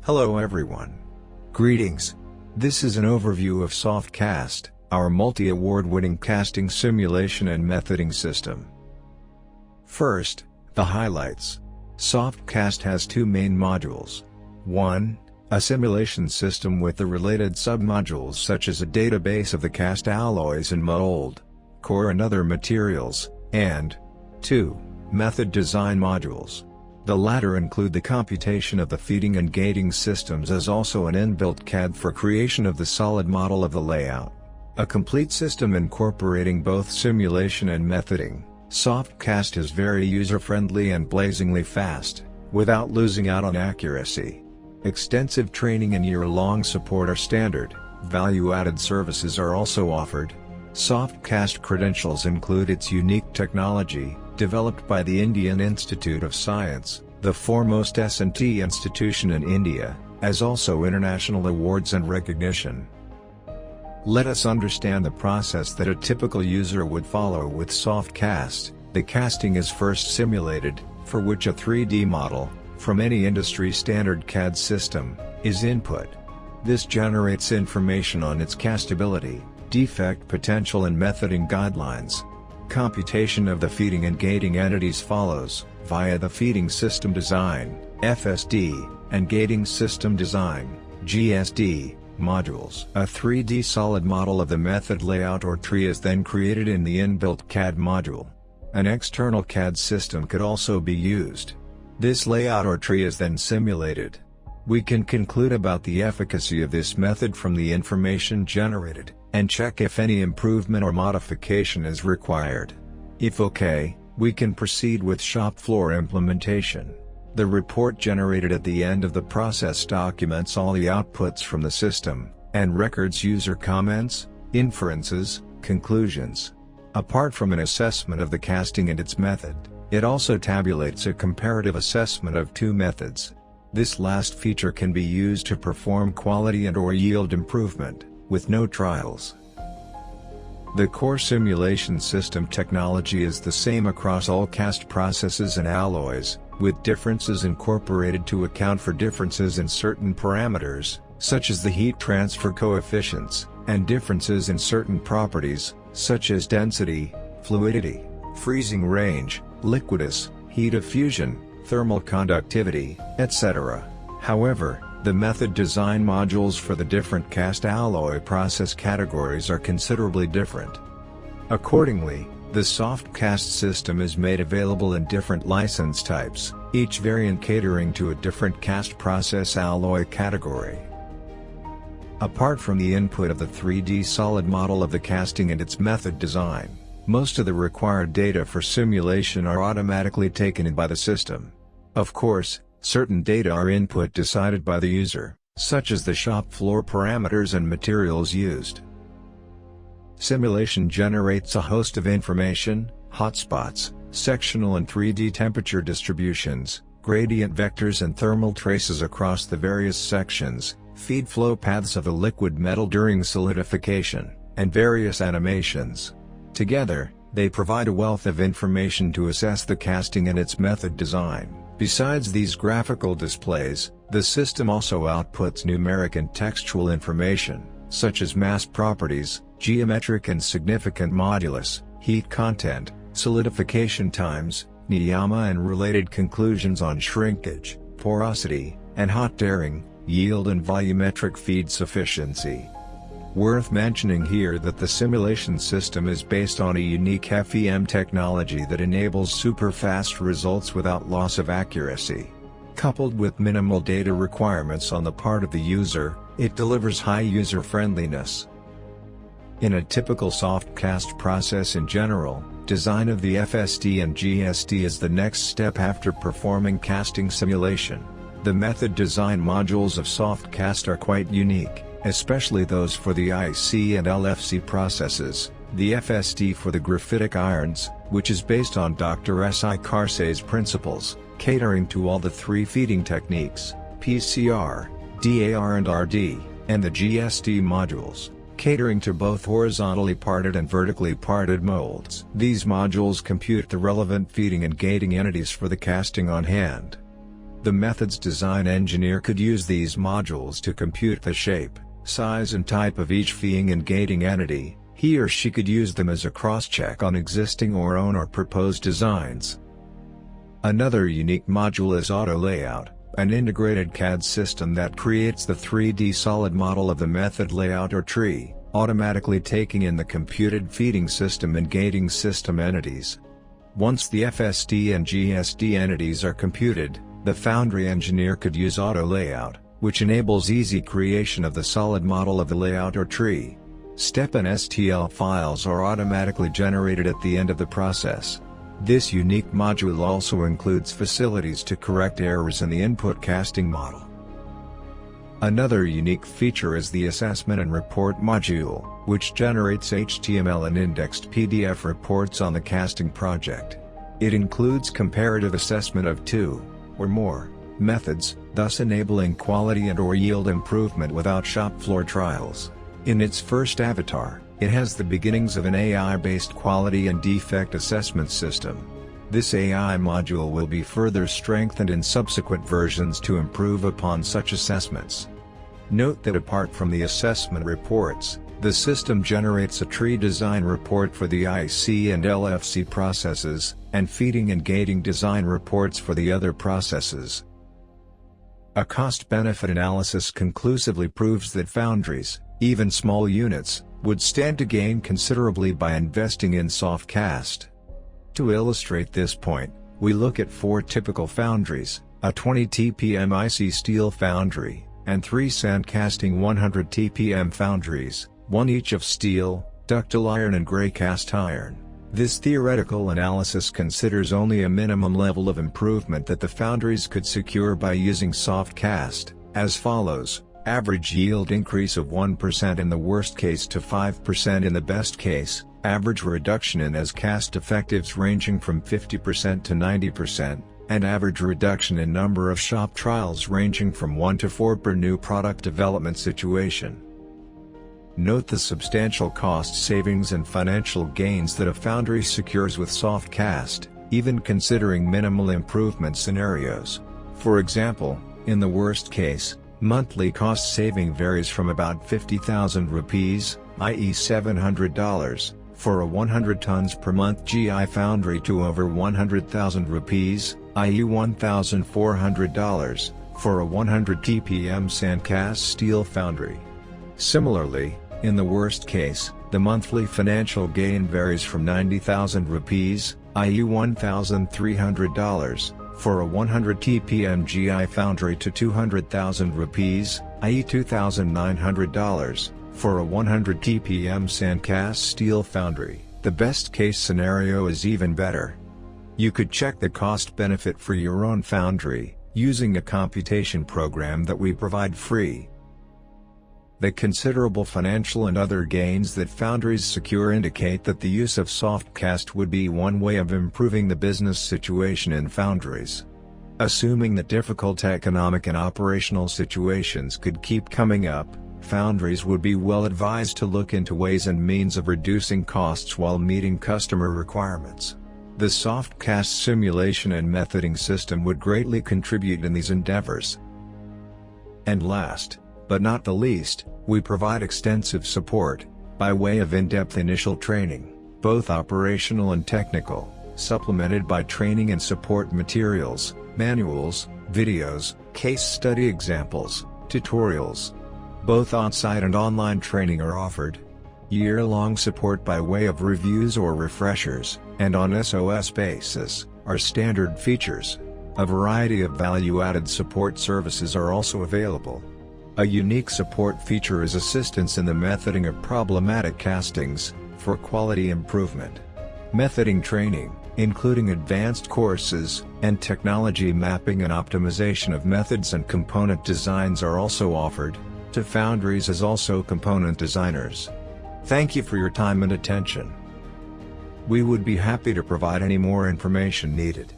Hello everyone. Greetings. This is an overview of SoftCAST, our multi-award-winning casting simulation and methoding system. First, the highlights. SoftCAST has two main modules. 1. A simulation system with the related submodules such as a database of the cast alloys and mold, core and other materials, and 2. Method design modules. The latter include the computation of the feeding and gating systems as also an inbuilt CAD for creation of the solid model of the layout. A complete system incorporating both simulation and methoding, SoftCAST is very user-friendly and blazingly fast, without losing out on accuracy. Extensive training and year-long support are standard. Value-added services are also offered. SoftCAST credentials include its unique technology, developed by the Indian Institute of Science, the foremost S&T institution in India, as also international awards and recognition. Let us understand the process that a typical user would follow with SoftCAST. The casting is first simulated, for which a 3D model, from any industry standard CAD system, is input. This generates information on its castability, defect potential and methoding guidelines. Computation of the feeding and gating entities follows, via the feeding system design, FSD, and gating system design, GSD, modules. A 3D solid model of the method layout or tree is then created in the inbuilt CAD module. An external CAD system could also be used. This layout or tree is then simulated. We can conclude about the efficacy of this method from the information generated, and check if any improvement or modification is required. If OK, we can proceed with shop floor implementation. The report generated at the end of the process documents all the outputs from the system, and records user comments, inferences, conclusions. Apart from an assessment of the casting and its method, it also tabulates a comparative assessment of two methods. This last feature can be used to perform quality and/or yield improvement, with no trials. The core simulation system technology is the same across all cast processes and alloys, with differences incorporated to account for differences in certain parameters, such as the heat transfer coefficients, and differences in certain properties, such as density, fluidity, freezing range, liquidus, heat of fusion, thermal conductivity, etc. However, the method design modules for the different cast alloy process categories are considerably different. Accordingly, the SoftCAST system is made available in different license types, each variant catering to a different cast process alloy category. Apart from the input of the 3D solid model of the casting and its method design, most of the required data for simulation are automatically taken in by the system. Of course, certain data are input decided by the user, such as the shop floor parameters and materials used. Simulation generates a host of information, hotspots, sectional and 3D temperature distributions, gradient vectors and thermal traces across the various sections, feed flow paths of the liquid metal during solidification, and various animations. Together, they provide a wealth of information to assess the casting and its method design. Besides these graphical displays, the system also outputs numeric and textual information, such as mass properties, geometric and significant modulus, heat content, solidification times, niyama and related conclusions on shrinkage, porosity, and hot tearing, yield and volumetric feed sufficiency. Worth mentioning here that the simulation system is based on a unique FEM technology that enables super-fast results without loss of accuracy. Coupled with minimal data requirements on the part of the user, it delivers high user-friendliness. In a typical SoftCAST process in general, design of the FSD and GSD is the next step after performing casting simulation. The method design modules of SoftCAST are quite unique, especially those for the IC and LFC processes, the FSD for the graphitic irons, which is based on Dr. S.I. Karsay's principles, catering to all the three feeding techniques, PCR, DAR and RD, and the GSD modules, catering to both horizontally parted and vertically parted molds. These modules compute the relevant feeding and gating entities for the casting on hand. The method's design engineer could use these modules to compute the shape, size and type of each feeding and gating entity. He or she could use them as a cross-check on existing or own or proposed designs. Another unique module is Auto Layout, an integrated CAD system that creates the 3D solid model of the method layout or tree, automatically taking in the computed feeding system and gating system entities. Once the FSD and GSD entities are computed, the Foundry engineer could use Auto Layout, which enables easy creation of the solid model of the layout or tree. STEP and STL files are automatically generated at the end of the process. This unique module also includes facilities to correct errors in the input casting model. Another unique feature is the Assessment and Report module, which generates HTML and indexed PDF reports on the casting project. It includes comparative assessment of 2 or more methods, thus enabling quality and/or yield improvement without shop floor trials. In its first avatar, it has the beginnings of an AI-based quality and defect assessment system. This AI module will be further strengthened in subsequent versions to improve upon such assessments. Note that apart from the assessment reports, the system generates a tree design report for the IC and LFC processes, and feeding and gating design reports for the other processes. A cost-benefit analysis conclusively proves that foundries, even small units, would stand to gain considerably by investing in SoftCAST. To illustrate this point, we look at 4 typical foundries, a 20 TPM IC steel foundry, and 3 sand casting 100 TPM foundries, 1 each of steel, ductile iron and gray cast iron. This theoretical analysis considers only a minimum level of improvement that the foundries could secure by using SoftCAST, as follows: average yield increase of 1% in the worst case to 5% in the best case, average reduction in as cast effectives ranging from 50% to 90%, and average reduction in number of shop trials ranging from 1 to 4 per new product development situation. Note the substantial cost savings and financial gains that a foundry secures with SoftCAST, even considering minimal improvement scenarios. For example, in the worst case, monthly cost saving varies from about 50,000 rupees, i.e. $700, for a 100 tons per month GI foundry to over 100,000 rupees, i.e. $1,400, for a 100 TPM sandcast steel foundry. Similarly, in the worst case, the monthly financial gain varies from 90,000 rupees, i.e. $1,300, for a 100 TPM GI foundry to 200,000 rupees, i.e. $2,900, for a 100 TPM sandcast steel foundry. The best case scenario is even better. You could check the cost benefit for your own foundry, using a computation program that we provide free. The considerable financial and other gains that foundries secure indicate that the use of SoftCAST would be one way of improving the business situation in foundries. Assuming that difficult economic and operational situations could keep coming up, foundries would be well advised to look into ways and means of reducing costs while meeting customer requirements. The SoftCAST simulation and methoding system would greatly contribute in these endeavors. And last, but not the least, we provide extensive support, by way of in-depth initial training, both operational and technical, supplemented by training and support materials, manuals, videos, case study examples, tutorials. Both on-site and online training are offered. Year-long support by way of reviews or refreshers, and on SOS basis, are standard features. A variety of value-added support services are also available. A unique support feature is assistance in the methoding of problematic castings, for quality improvement. Methoding training, including advanced courses, and technology mapping and optimization of methods and component designs are also offered, to foundries as also component designers. Thank you for your time and attention. We would be happy to provide any more information needed.